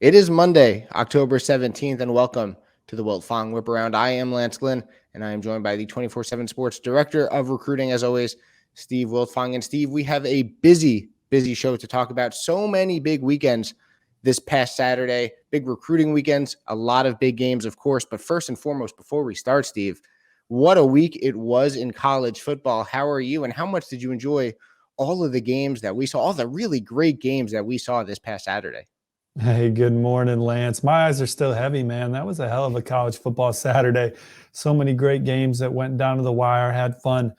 It is Monday, October 17th, and welcome to the Wiltfong Whiparound. I am Lance Glynn, and I am joined by the 24/7 Sports Director of Recruiting, as always, Steve Wiltfong. And Steve, we have a busy show to talk about. So many big weekends this past Saturday, big recruiting weekends, a lot of big games, of course. But first and foremost, before we start, Steve, what a week it was in college football. How are you, and how much did you enjoy all of the games that we saw, all the really great games that we saw this past Saturday? Hey, good morning, Lance. My eyes are still heavy, man. That was a hell of a college football Saturday. So many great games that went down to the wire. Had fun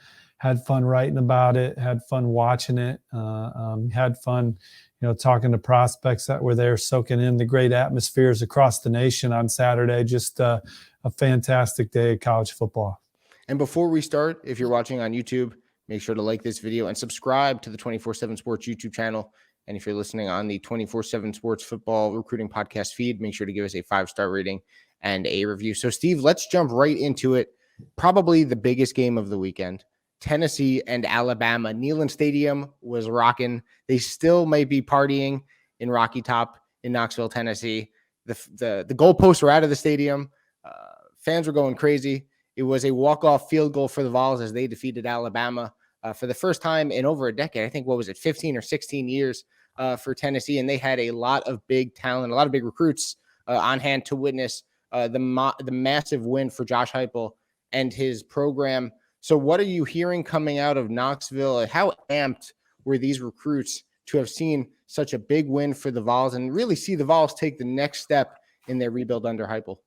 writing about it. Had fun watching it. Had fun, talking to prospects that were there, soaking in the great atmospheres across the nation on Saturday. Just a fantastic day of college football. And before we start, if you're watching on YouTube, make sure to like this video and subscribe to the 24/7 Sports YouTube channel. And if you're listening on the 24/7 Sports Football Recruiting Podcast feed, make sure to give us a 5-star rating and a review. So, Steve, let's jump right into it. Probably the biggest game of the weekend. Tennessee and Alabama. Neyland Stadium was rocking. They still might be partying in Rocky Top in Knoxville, Tennessee. The goalposts were out of the stadium. Fans were going crazy. It was a walk-off field goal for the Vols as they defeated Alabama for the first time in over a decade. I think, 15 or 16 years for Tennessee, and they had a lot of big talent, a lot of big recruits on hand to witness the massive win for Josh Heupel and his program. So what are you hearing coming out of Knoxville? How amped were these recruits to have seen such a big win for the Vols and really see the Vols take the next step in their rebuild under Heupel?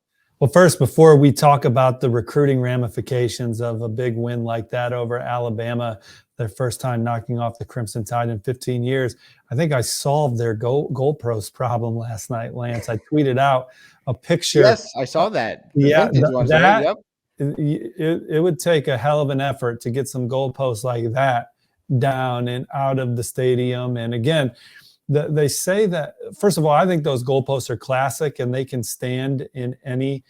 Well, first, before we talk about the recruiting ramifications of a big win like that over Alabama, their first time knocking off the Crimson Tide in 15 years, I think I solved their goalpost problem last night, Lance. I tweeted out a picture. Yes, I saw that. It would take a hell of an effort to get some goalposts like that down and out of the stadium. And again, they say that, first of all, I think those goalposts are classic and they can stand in any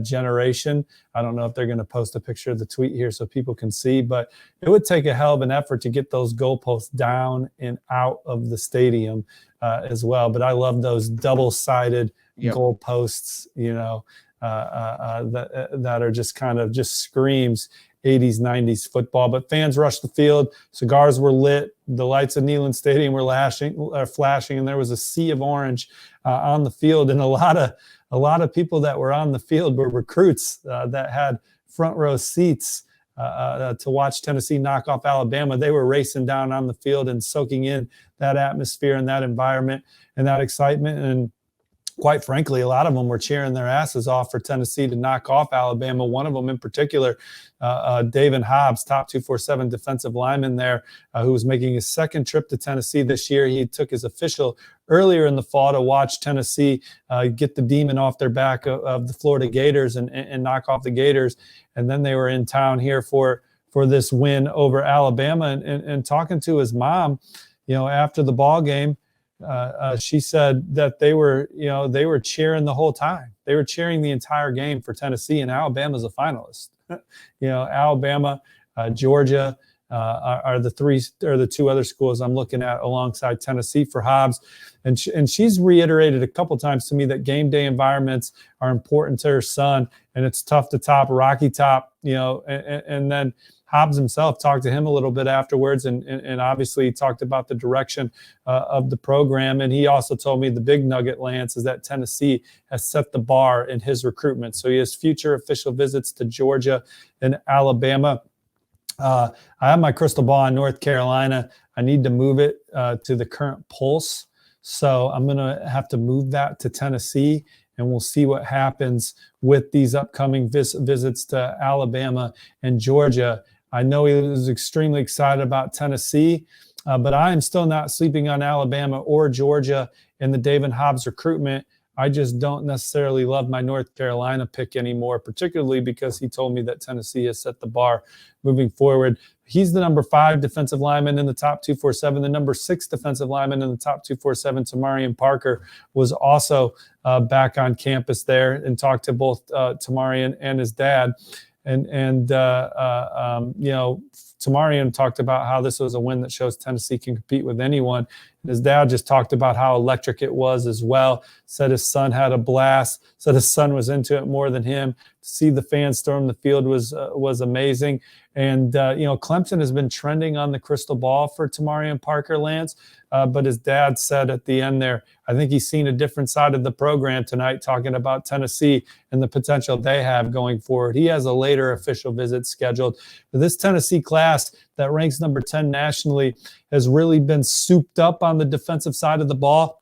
generation. I don't know if they're going to post a picture of the tweet here so people can see, but it would take a hell of an effort to get those goalposts down and out of the stadium as well. But I love those double-sided goalposts, that are just kind of just screams 80s, 90s football. But fans rushed the field. Cigars were lit. The lights of Neyland Stadium were flashing, and there was a sea of orange on the field. And a lot of people that were on the field were recruits that had front row seats to watch Tennessee knock off Alabama. They were racing down on the field and soaking in that atmosphere and that environment and that excitement. And quite frankly, a lot of them were cheering their asses off for Tennessee to knock off Alabama. One of them in particular, David Hobbs, top 247 defensive lineman there, who was making his second trip to Tennessee this year. He took his official earlier in the fall to watch Tennessee get the demon off their back of the Florida Gators and knock off the Gators. And then they were in town here for this win over Alabama. And talking to his mom, after the ball game, she said that they were cheering the whole time. They were cheering the entire game for Tennessee, and Alabama's a finalist. Alabama, Georgia are the two other schools I'm looking at alongside Tennessee for Hobbs. And she's reiterated a couple times to me that game day environments are important to her son, and it's tough to top Rocky Top, and then Hobbs himself talked to him a little bit afterwards, and obviously he talked about the direction of the program. And he also told me the big nugget, Lance, is that Tennessee has set the bar in his recruitment. So he has future official visits to Georgia and Alabama. I have my crystal ball in North Carolina. I need to move it to the current pulse. So I'm going to have to move that to Tennessee, and we'll see what happens with these upcoming visits to Alabama and Georgia. I know he was extremely excited about Tennessee, but I am still not sleeping on Alabama or Georgia in the David Hobbs recruitment. I just don't necessarily love my North Carolina pick anymore, particularly because he told me that Tennessee has set the bar moving forward. He's the number 5 defensive lineman in the top 247. The number 6 defensive lineman in the top 247, Tamarian Parker, was also back on campus there and talked to both Tamarian and his dad. Tamarian talked about how this was a win that shows Tennessee can compete with anyone. And his dad just talked about how electric it was as well. Said his son had a blast. Said his son was into it more than him. To see the fans storm the field was amazing. And Clemson has been trending on the crystal ball for Tamarian Parker, Lance. But his dad said at the end there, I think he's seen a different side of the program tonight, talking about Tennessee and the potential they have going forward. He has a later official visit scheduled. But this Tennessee class that ranks number 10 nationally has really been souped up on the defensive side of the ball.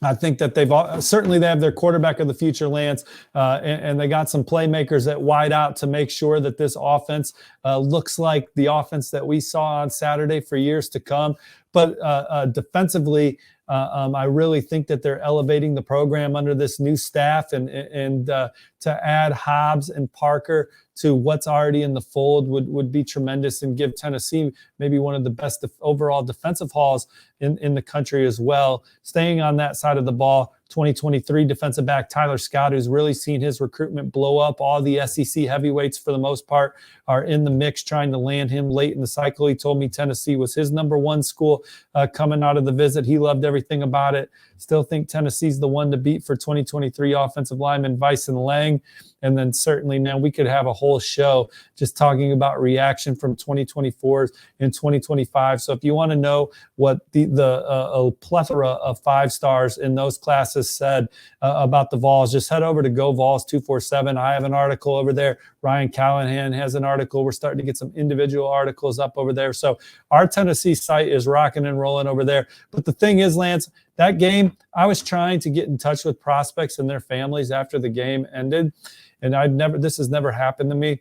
I think that they have their quarterback of the future, Lance, and they got some playmakers at wide out to make sure that this offense looks like the offense that we saw on Saturday for years to come. But defensively, I really think that they're elevating the program under this new staff, and to add Hobbs and Parker to what's already in the fold would be tremendous and give Tennessee maybe one of the best overall defensive hauls in the country as well. Staying on that side of the ball, 2023 defensive back Tyler Scott, who's really seen his recruitment blow up. All the SEC heavyweights, for the most part, are in the mix trying to land him late in the cycle. He told me Tennessee was his number one school coming out of the visit. He loved everything about it. Still think Tennessee's the one to beat for 2023 offensive lineman Bison Lang. And then certainly now we could have a whole show just talking about reaction from 2024 and 2025. So if you want to know what the plethora of 5 stars in those classes said about the Vols, just head over to Go Vols 247. I have an article over there. Ryan Callahan has an article. We're starting to get some individual articles up over there. So our Tennessee site is rocking and rolling over there. But the thing is, Lance, that game, I was trying to get in touch with prospects and their families after the game ended. And this has never happened to me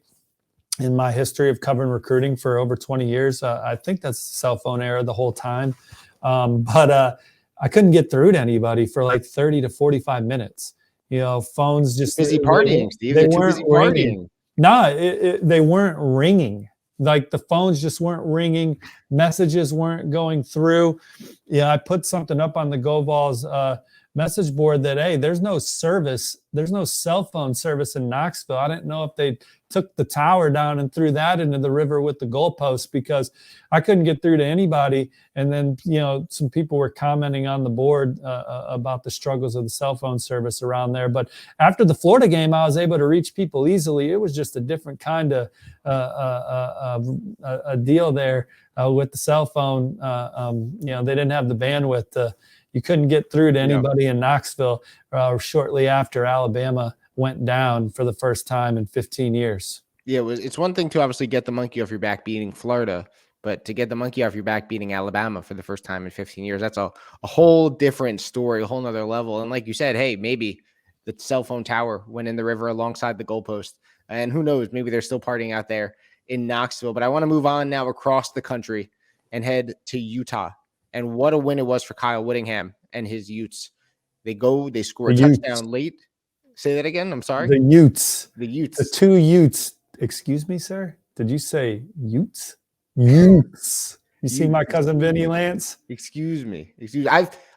in my history of covering recruiting for over 20 years. I think that's cell phone era the whole time. But I couldn't get through to anybody for like 30 to 45 minutes. Phones just busy partying, Steve. They're too busy partying. No, they weren't ringing. Like the phones just weren't ringing. Messages weren't going through. I put something up on the Go Vols message board that, hey, there's no service. There's no cell phone service in Knoxville. I didn't know if they took the tower down and threw that into the river with the goalposts, because I couldn't get through to anybody. And then, some people were commenting on the board about the struggles of the cell phone service around there. But after the Florida game, I was able to reach people easily. It was just a different kind of a deal there with the cell phone. They didn't have the bandwidth. You couldn't get through to anybody in Knoxville shortly after Alabama went down for the first time in 15 years. Yeah, it's one thing to obviously get the monkey off your back beating Florida, but to get the monkey off your back beating Alabama for the first time in 15 years, that's a whole different story, a whole nother level. And like you said, hey, maybe the cell phone tower went in the river alongside the goalpost. And who knows, maybe they're still partying out there in Knoxville. But I want to move on now across the country and head to Utah. And what a win it was for Kyle Whittingham and his Utes. They score a touchdown late. Say that again. I'm sorry. The Utes. The 2 Utes. Excuse me, sir. Did you say Utes? Utes. You see my cousin Vinny, Lance? Excuse me.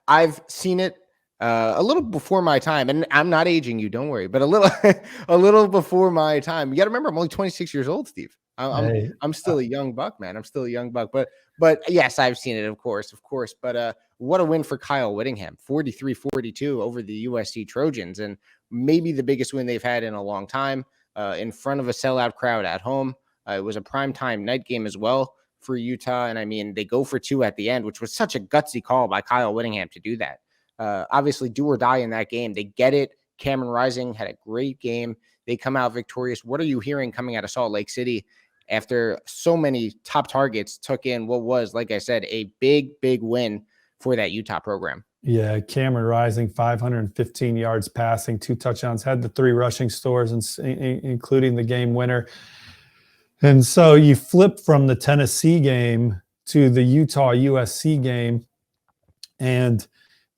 I've seen it a little before my time, and I'm not aging you. Don't worry, but a little before my time. You got to remember, I'm only 26 years old, Steve. I'm still a young buck, man. I'm still a young buck, but yes, I've seen it, of course. But what a win for Kyle Whittingham, 43-42 over the USC Trojans, and maybe the biggest win they've had in a long time, in front of a sellout crowd at home. It was a primetime night game as well for Utah, and I mean, they go for 2 at the end, which was such a gutsy call by Kyle Whittingham to do that. Obviously, do or die in that game. They get it. Cameron Rising had a great game. They come out victorious. What are you hearing coming out of Salt Lake City after so many top targets took in what was, like I said, a big, big win for that Utah program? Yeah, Cameron Rising, 515 yards passing, 2 touchdowns, had the 3 rushing scores, including the game winner. And so you flip from the Tennessee game to the Utah-USC game, and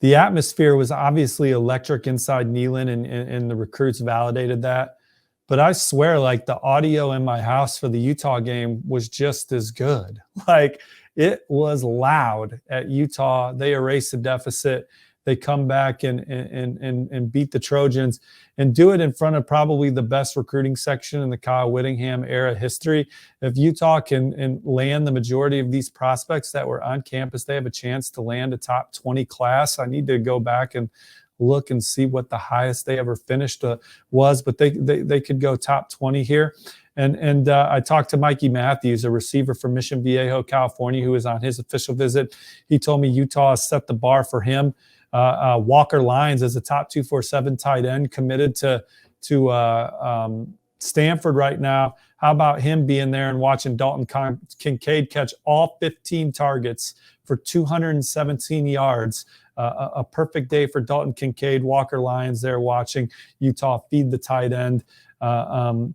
the atmosphere was obviously electric inside Neyland, and the recruits validated that. But I swear, like, the audio in my house for the Utah game was just as good. Like, it was loud at Utah. They erased the deficit. they come back and beat the Trojans and do it in front of probably the best recruiting section in the Kyle Whittingham era history. If Utah can land the majority of these prospects that were on campus, they have a chance to land a top 20 class. I need to go back and look and see what the highest they ever finished was, but they could go top 20 here. And I talked to Mikey Matthews, a receiver from Mission Viejo, California, who was on his official visit. He told me Utah has set the bar for him. Walker Lyons is a top 247 tight end committed to Stanford right now. How about him being there and watching Dalton Kincaid catch all 15 targets for 217 yards? A perfect day for Dalton Kincaid. Walker Lyons there watching Utah feed the tight end.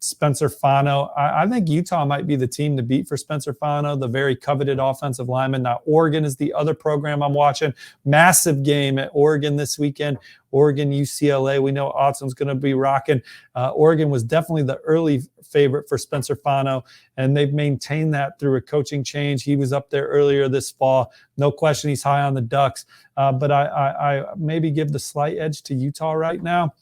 Spencer Fano. I think Utah might be the team to beat for Spencer Fano, the very coveted offensive lineman. Now, Oregon is the other program I'm watching. Massive game at Oregon this weekend. Oregon, UCLA. We know Autzon's going to be rocking. Oregon was definitely the early favorite for Spencer Fano, and they've maintained that through a coaching change. He was up there earlier this fall. No question he's high on the Ducks, but I maybe give the slight edge to Utah right now.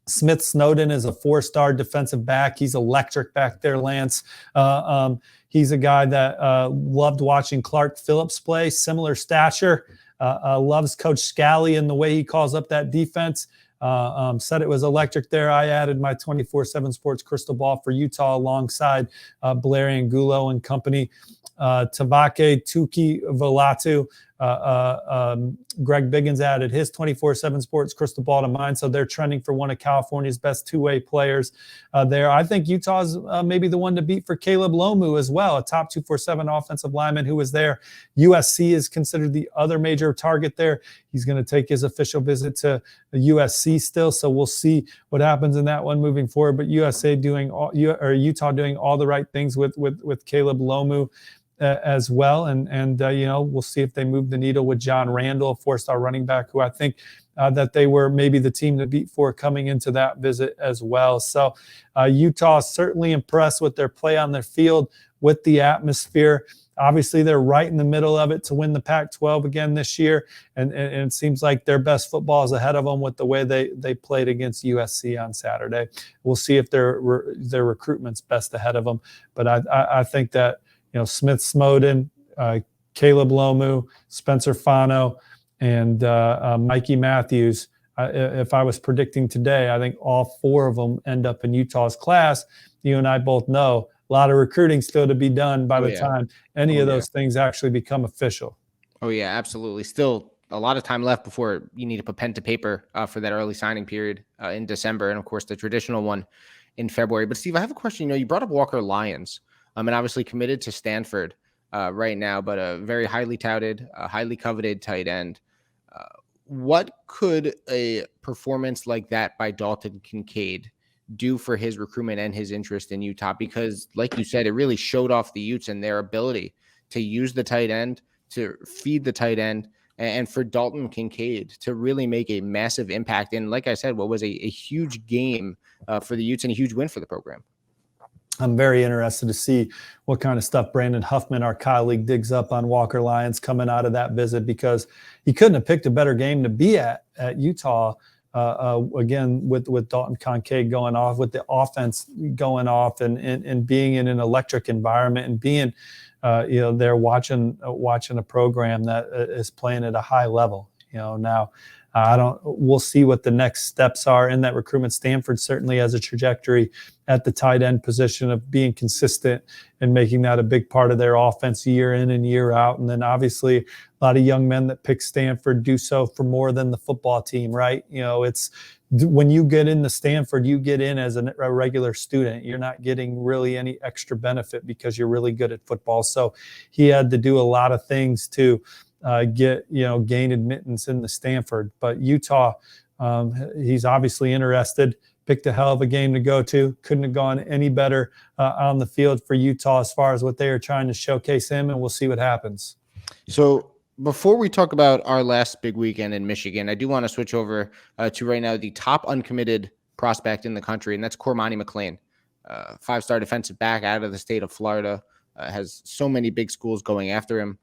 Smith Snowden is a 4-star defensive back. He's electric back there, Lance. He's a guy that loved watching Clark Phillips play, similar stature. Loves Coach Scally and the way he calls up that defense. Said it was electric there. I added my 24/7 Sports crystal ball for Utah alongside Blair Angulo and company. Tavake Tuki Velatu. Greg Biggins added his 24/7 Sports crystal ball to mine, so they're trending for one of California's best two-way players there. I think Utah's maybe the one to beat for Caleb Lomu as well, a top 247 offensive lineman who was there. USC is considered the other major target there. He's going to take his official visit to USC still, so we'll see what happens in that one moving forward. But Utah doing all the right things with Caleb Lomu. As well, and we'll see if they move the needle with John Randall, a 4-star running back, who I think that they were maybe the team to beat for coming into that visit as well. So Utah certainly impressed with their play on their field, with the atmosphere. Obviously, they're right in the middle of it to win the Pac-12 again this year, and it seems like their best football is ahead of them with the way they played against USC on Saturday. We'll see if their recruitment's best ahead of them, but I think that Smith Snowden, Caleb Lomu, Spencer Fano, and Mikey Matthews. If I was predicting today, I think all 4 of them end up in Utah's class. You and I both know a lot of recruiting still to be done by the time any of those things actually become official. Oh, yeah, absolutely. Still a lot of time left before you need to put pen to paper for that early signing period in December, and, of course, the traditional one in February. But, Steve, I have a question. You brought up Walker Lyons. And obviously committed to Stanford right now, but a very highly touted, highly coveted tight end. What could a performance like that by Dalton Kincaid do for his recruitment and his interest in Utah? Because, like you said, it really showed off the Utes and their ability to use the tight end, to feed the tight end, and for Dalton Kincaid to really make a massive impact in, like I said, what was a huge game for the Utes and a huge win for the program. I'm very interested to see what kind of stuff Brandon Huffman, our colleague, digs up on Walker Lyons coming out of that visit, because he couldn't have picked a better game to be at Utah. Again, with Dalton Kincaid going off, with the offense going off, and being in an electric environment, and being there watching a program that is playing at a high level. Now. We'll see what the next steps are in that recruitment. Stanford certainly has a trajectory at the tight end position of being consistent and making that a big part of their offense year in and year out. And then obviously a lot of young men that pick Stanford do so for more than the football team, right? It's when you get into Stanford, you get in as a regular student. You're not getting really any extra benefit because you're really good at football. So he had to do a lot of things to gain admittance in the Stanford. But Utah, he's obviously interested. Picked a hell of a game to go to. Couldn't have gone any better on the field for Utah as far as what they are trying to showcase him, and we'll see what happens. So before we talk about our last big weekend in Michigan, I do want to switch over to right now the top uncommitted prospect in the country, and that's Cormani McClain, 5-star defensive back out of the state of Florida, has so many big schools going after him.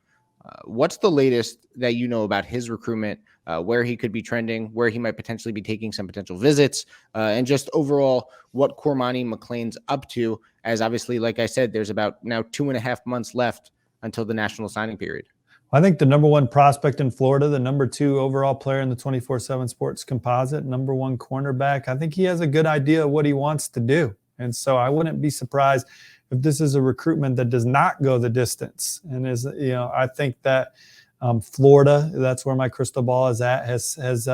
What's the latest that you know about his recruitment where he could be trending, where he might potentially be taking some potential visits, and just overall what Cormani McClain's up to, as obviously, like I said, there's about now 2.5 months left until the national signing period. I think the number one prospect in Florida, the number 2 overall player in the 24/7 Sports composite, number 1 cornerback. I think he has a good idea of what he wants to do. And so I wouldn't be surprised if this is a recruitment that does not go the distance. And I think that Florida, that's where my crystal ball is at, has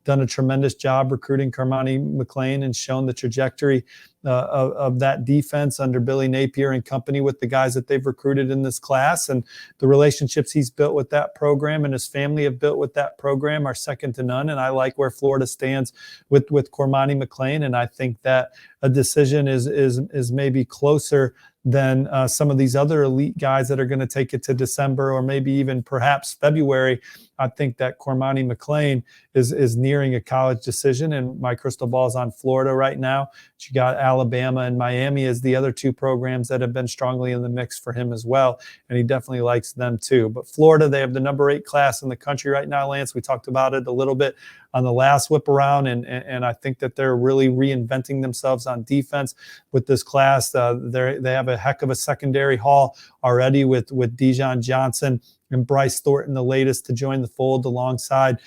done a tremendous job recruiting Cormani McClain and shown the trajectory of that defense under Billy Napier and company with the guys that they've recruited in this class. And the relationships he's built with that program and his family have built with that program are second to none. And I like where Florida stands with Cormani McClain. And I think that a decision is maybe closer than some of these other elite guys that are going to take it to December or maybe even perhaps February. I think that Cormani McClain is nearing a college decision, and my crystal ball is on Florida right now. But you got Alabama and Miami as the other 2 programs that have been strongly in the mix for him as well, and he definitely likes them too. But Florida, they have the number 8 class in the country right now, Lance. We talked about it a little bit on the last whip around, and I think that they're really reinventing themselves on defense with this class. They have a heck of a secondary haul already with Dijon Johnson and Bryce Thornton, the latest to join the fold alongside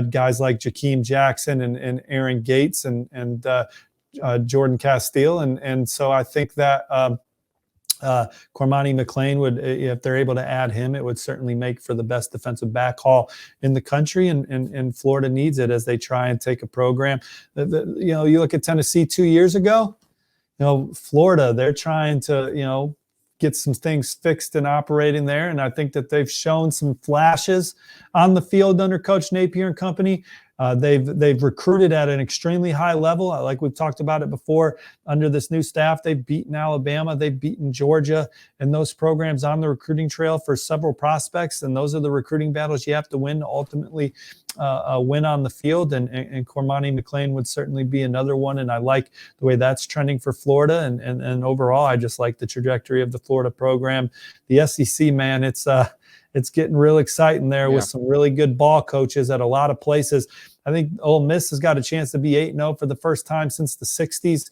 guys like Jakeem Jackson and Aaron Gates and Jordan Castile. And so I think that Cormani McClain would, if they're able to add him, it would certainly make for the best defensive back haul in the country. And Florida needs it as they try and take a program. You look at Tennessee 2 years ago, Florida, they're trying to, get some things fixed and operating there. And I think that they've shown some flashes on the field under Coach Napier and company. They've recruited at an extremely high level. Like we've talked about it before, under this new staff, they've beaten Alabama, they've beaten Georgia, and those programs on the recruiting trail for several prospects. And those are the recruiting battles you have to win to ultimately win on the field. And Cormani McClain would certainly be another one. And I like the way that's trending for Florida. And overall, I just like the trajectory of the Florida program. The SEC, man, it's getting real exciting there with some really good ball coaches at a lot of places. I think Ole Miss has got a chance to be 8-0 for the first time since the 60s.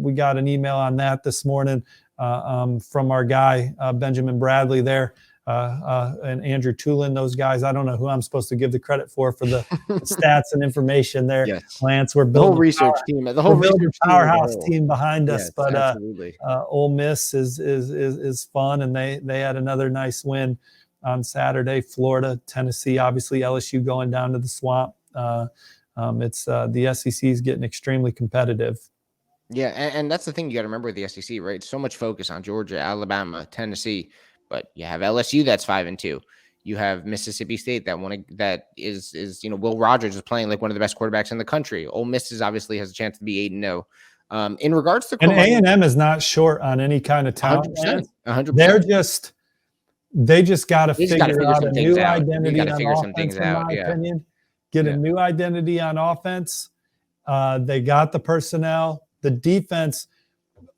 We got an email on that this morning from our guy, Benjamin Bradley there, and Andrew Tulin, those guys. I don't know who I'm supposed to give the credit for the stats and information there. Yes. Lance, we're the whole building research team, the whole research powerhouse team behind us. Yes, but absolutely. Ole Miss is fun, and they had another nice win on Saturday. Florida, Tennessee, obviously LSU going down to the Swamp. It's the SEC is getting extremely competitive. Yeah, and that's the thing you got to remember with the SEC, right? So much focus on Georgia, Alabama, Tennessee, but you have LSU that's 5-2. You have Mississippi State that is Will Rogers is playing like one of the best quarterbacks in the country. Ole Miss obviously has a chance to be 8-0. In regards to and A&M is not short on any kind of talent. 100%. They just got to figure out a new identity on offense, in my opinion. Get a new identity on offense. They got the personnel, the defense.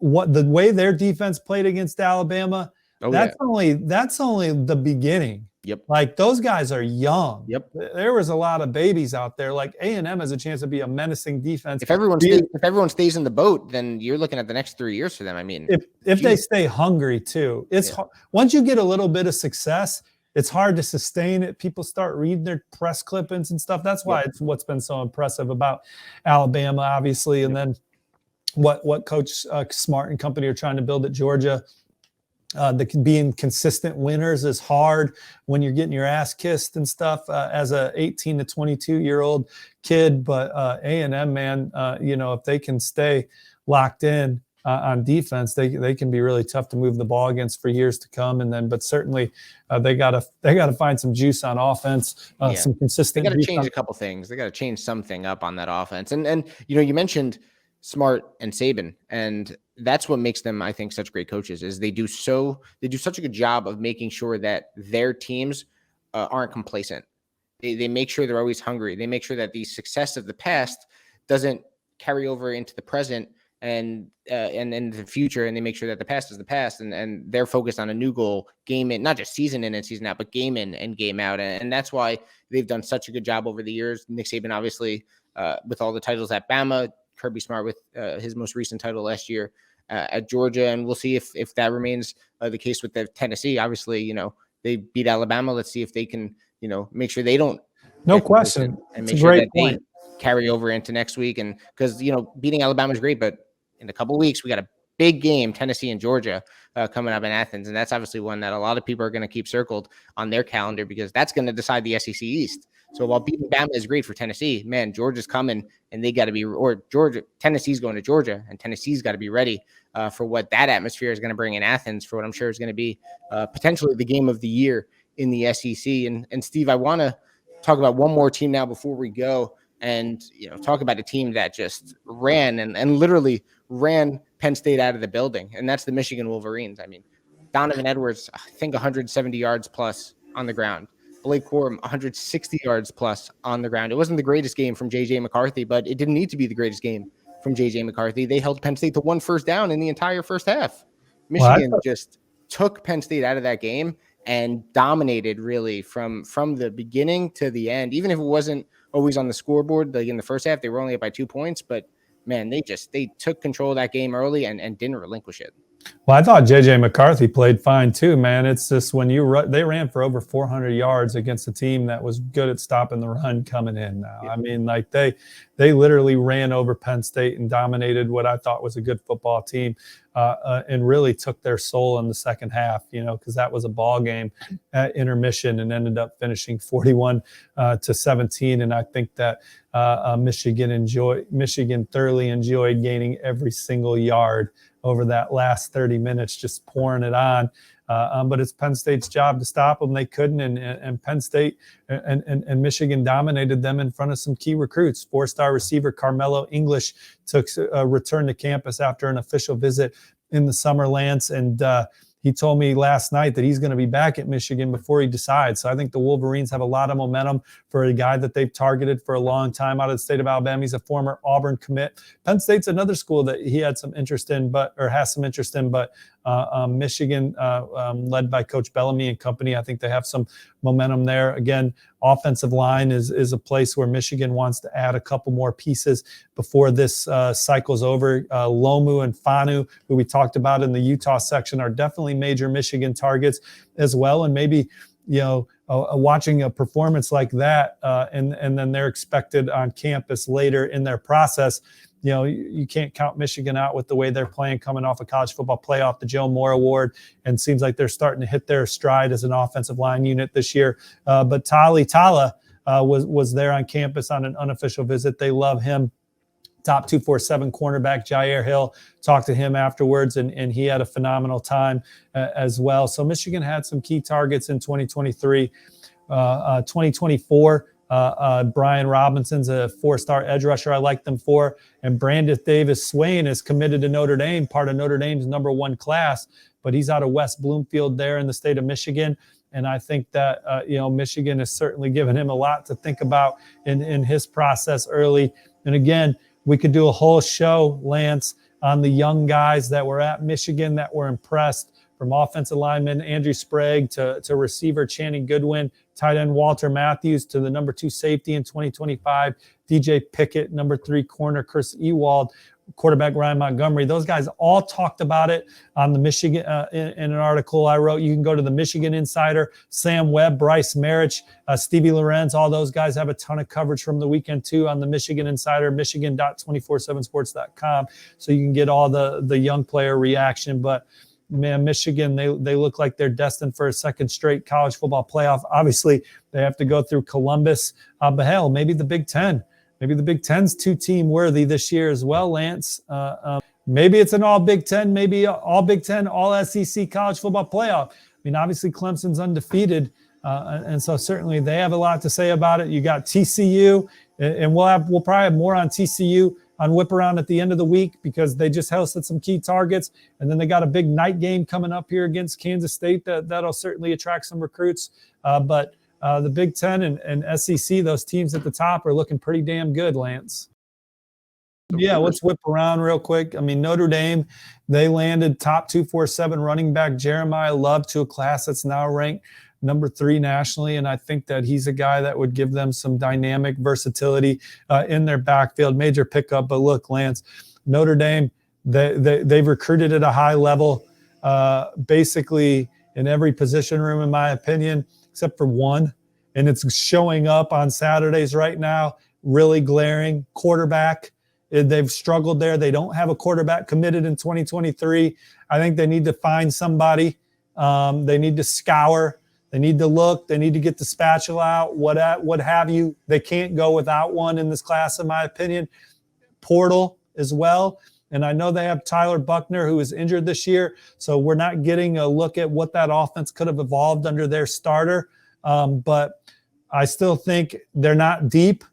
The way their defense played against Alabama, that's only the beginning. Yep. Like those guys are young. Yep. There was a lot of babies out there. Like A&M has a chance to be a menacing defense. If everyone stays in the boat, then you're looking at the next 3 years for them. I mean, if they stay hungry too, it's hard. Once you get a little bit of success, it's hard to sustain it. People start reading their press clippings and stuff. That's why it's what's been so impressive about Alabama, obviously, and then what Coach Smart and company are trying to build at Georgia. Being consistent winners is hard when you're getting your ass kissed and stuff as a 18 to 22-year-old kid. But A&M, man, if they can stay locked in on defense, they can be really tough to move the ball against for years to come. But certainly they gotta find some juice on offense, some consistent. They got to change a couple things. They got to change something up on that offense. And you mentioned Smart and Saban, and that's what makes them, I think, such great coaches. Is they do such a good job of making sure that their teams aren't complacent. They make sure they're always hungry. They make sure that the success of the past doesn't carry over into the present and in the future, and they make sure that the past is the past, and they're focused on a new goal, game in, not just season in and season out, but game in and game out. And that's why they've done such a good job over the years. Nick Saban, obviously, with all the titles at Bama, Kirby Smart with his most recent title last year at Georgia, and we'll see if that remains the case with the Tennessee. Obviously, they beat Alabama. Let's see if they can, make sure they don't. No question. And It's make a sure great that point. they carry over into next week. And because, beating Alabama is great, but in a couple of weeks, we got a big game, Tennessee and Georgia, coming up in Athens. And that's obviously one that a lot of people are going to keep circled on their calendar because that's going to decide the SEC East. So while beating Bama is great for Tennessee, man, Georgia's coming and they got to be, or Tennessee's going to Georgia, and Tennessee's got to be ready for what that atmosphere is going to bring in Athens, for what I'm sure is going to be potentially the game of the year in the SEC. And Steve, I want to talk about one more team now before we go, and talk about a team that just ran and literally ran Penn State out of the building, and that's the Michigan Wolverines. I mean, Donovan Edwards, I think 170 yards plus on the ground. Blake Corum, 160 yards plus on the ground. It wasn't the greatest game from J.J. McCarthy, but it didn't need to be the greatest game from J.J. McCarthy. They held Penn State to 1 first down in the entire first half. Michigan just took Penn State out of that game and dominated really from the beginning to the end. Even if it wasn't always on the scoreboard, like in the first half, they were only up by 2 points, but man, they took control of that game early and didn't relinquish it. Well, I thought J.J. McCarthy played fine too, man. It's just when they ran for over 400 yards against a team that was good at stopping the run coming in now. Yeah. I mean, like they literally ran over Penn State and dominated what I thought was a good football team, and really took their soul in the second half, because that was a ball game at intermission and ended up finishing 41-17. And I think that Michigan thoroughly enjoyed gaining every single yard over that last 30 minutes, just pouring it on. But it's Penn State's job to stop them. They couldn't, and Penn State and Michigan dominated them in front of some key recruits. 4-star receiver Carmelo English took a return to campus after an official visit in the summer, Lance, and he told me last night that he's going to be back at Michigan before he decides. So I think the Wolverines have a lot of momentum for a guy that they've targeted for a long time out of the state of Alabama. He's a former Auburn commit. Penn State's another school that he had some interest in, but Michigan, led by Coach Bellamy and company, I think they have some momentum there. Again, offensive line is a place where Michigan wants to add a couple more pieces before this cycle's over. Lomu and Fanu, who we talked about in the Utah section, are definitely major Michigan targets as well. And maybe, watching a performance like that, and then they're expected on campus later in their process. You can't count Michigan out with the way they're playing coming off a college football playoff, the Joe Moore Award, and seems like they're starting to hit their stride as an offensive line unit this year. But Tali Tala was there on campus on an unofficial visit. They love him. Top 247 cornerback Jair Hill, talked to him afterwards, and he had a phenomenal time as well. So Michigan had some key targets in 2023. 2024, Brian Robinson's a 4-star edge rusher I like them for. And Brandon Davis Swain is committed to Notre Dame, part of Notre Dame's #1 class, but he's out of West Bloomfield there in the state of Michigan. And I think that, Michigan has certainly given him a lot to think about in his process early. And again, we could do a whole show, Lance, on the young guys that were at Michigan that were impressed, from offensive lineman Andrew Sprague to receiver Channing Goodwin, tight end Walter Matthews to the #2 safety in 2025, DJ Pickett, #3 corner Chris Ewald, quarterback Ryan Montgomery. Those guys all talked about it on the Michigan in an article I wrote. You can go to the Michigan Insider, Sam Webb, Bryce Marich, Stevie Lorenz. All those guys have a ton of coverage from the weekend too on the Michigan Insider, michigan.247sports.com. So you can get all the young player reaction. But man, Michigan, they look like they're destined for a second straight college football playoff. Obviously, they have to go through Columbus, but hell, maybe the Big Ten. Maybe the Big Ten's 2-team worthy this year as well, Lance. Maybe it's an all Big Ten, maybe all Big Ten, all SEC college football playoff. I mean, obviously Clemson's undefeated, and so certainly they have a lot to say about it. You got TCU, and we'll probably have more on TCU on Whiparound at the end of the week because they just hosted some key targets, and then they got a big night game coming up here against Kansas State that'll certainly attract some recruits. But the Big Ten and SEC, those teams at the top are looking pretty damn good, Lance. Yeah, let's whip around real quick. I mean, Notre Dame, they landed top 247 running back Jeremiah Love to a class that's now ranked number 3 nationally, and I think that he's a guy that would give them some dynamic versatility in their backfield. Major pickup, but look, Lance, Notre Dame, they've recruited at a high level, basically in every position room, in my opinion, except for one, and it's showing up on Saturdays right now, really glaring. Quarterback. They've struggled there. They don't have a quarterback committed in 2023. I think they need to find somebody. They need to scour. They need to look. They need to get the spatula out, what have you. They can't go without one in this class, in my opinion. Portal as well. And I know they have Tyler Buckner, who is injured this year, so we're not getting a look at what that offense could have evolved under their starter. But I still think they're not deep.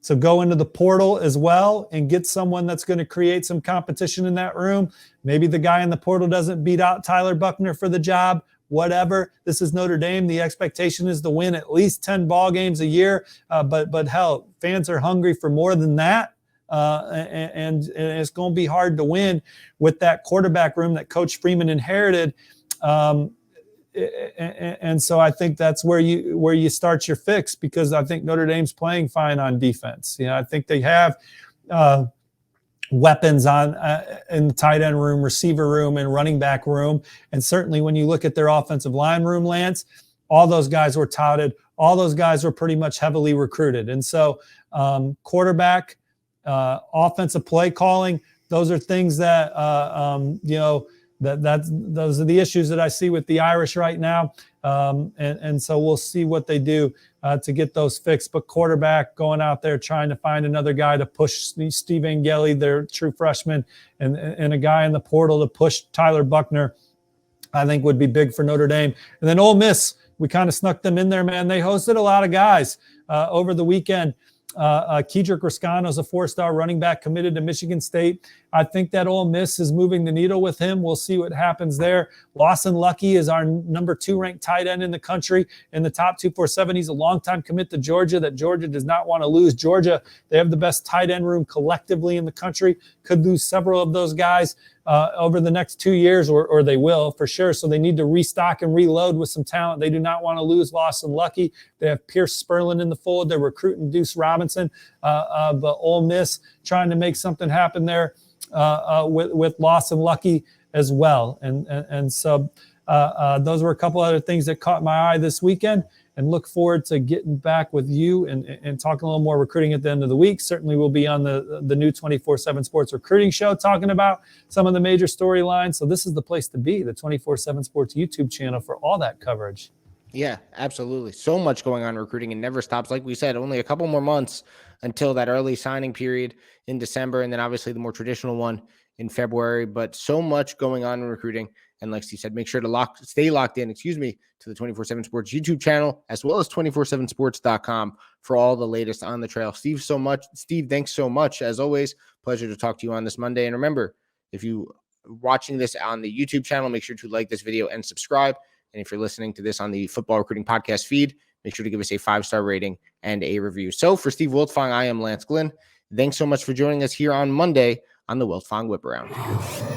So go into the portal as well and get someone that's going to create some competition in that room. Maybe the guy in the portal doesn't beat out Tyler Buckner for the job, whatever. This is Notre Dame. The expectation is to win at least 10 ball games a year. But hell, fans are hungry for more than that. And it's going to be hard to win with that quarterback room that Coach Freeman inherited. And so I think that's where you start your fix, because I think Notre Dame's playing fine on defense. I think they have weapons in the tight end room, receiver room, and running back room. And certainly when you look at their offensive line room, Lance, all those guys were touted. All those guys were pretty much heavily recruited. And so quarterback, offensive play calling, those are things that those are the issues that I see with the Irish right now. And so we'll see what they do to get those fixed. But quarterback, going out there trying to find another guy to push Steve Angeli, their true freshman, and a guy in the portal to push Tyler Buckner, I think would be big for Notre Dame. And then Ole Miss, we kind of snuck them in there, man. They hosted a lot of guys over the weekend. Kedrick Riscano is a 4-star running back committed to Michigan State. I think that Ole Miss is moving the needle with him. We'll see what happens there. Lawson Lucky is our number 2 ranked tight end in the country in the top 247. He's a longtime commit to Georgia that Georgia does not want to lose. Georgia, they have the best tight end room collectively in the country. Could lose several of those guys over the next 2 years, or they will for sure. So they need to restock and reload with some talent. They do not want to lose Lawson Lucky. They have Pierce Sperlin in the fold. They're recruiting Deuce Robinson. But Ole Miss trying to make something happen there with Lawson Lucky as well. And so those were a couple other things that caught my eye this weekend, and look forward to getting back with you and talking a little more recruiting at the end of the week. Certainly we'll be on the new 24/7 Sports Recruiting Show talking about some of the major storylines. So this is the place to be, the 24/7 Sports YouTube channel, for all that coverage. Yeah, absolutely. So much going on in recruiting, and never stops. Like we said, only a couple more months until that early signing period in December, and then obviously the more traditional one in February. But so much going on in recruiting. And like Steve said, make sure to stay locked in, to the 24/7 Sports YouTube channel, as well as 247sports.com for all the latest on the trail. Steve, thanks so much. As always, pleasure to talk to you on this Monday. And remember, if you are watching this on the YouTube channel, make sure to like this video and subscribe. And if you're listening to this on the Football Recruiting Podcast feed, make sure to give us a 5-star rating and a review. So for Steve Wiltfong, I am Lance Glynn. Thanks so much for joining us here on Monday on the Wiltfong Whiparound.